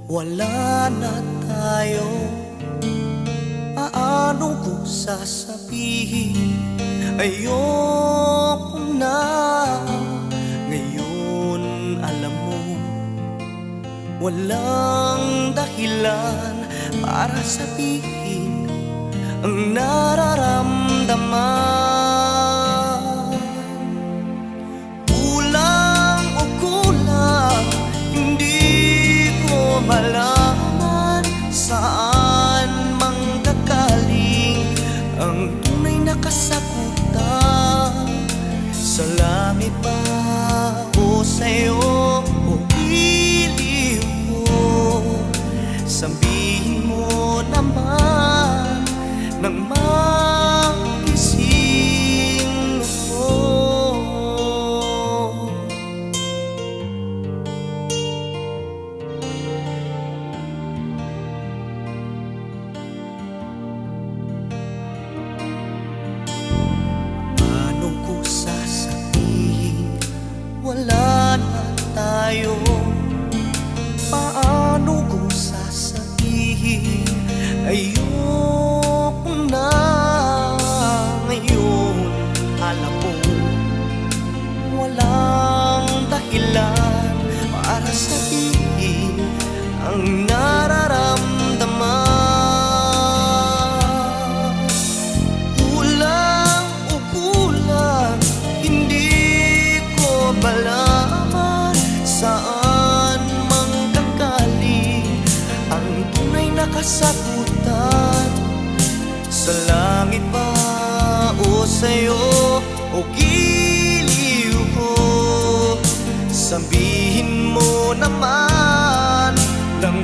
wala na tayo. Paano ko sasabihin? Ayoko na. Ngayon alam mo, walang dahilan para sabihin ang nararamdaman. Kulang o kulang, hindi ko malaman saan manggagaling ang tunay na kasagutan. Sa langit ba o sa'yo o giliw ko? Sabihin mo naman nang magising ako. Paano ko sasabihin wala na tayo? Paano ko sasabihin ayoko na? Ngayon alam mo, walang dahilan para sabihin ang nararamdaman. Kulang o kulang, hindi ko malaman saan manggagaling ang tunay na kasagutan. Sa langit ba o sa'yo o giliw ko? Sabihin mo naman nang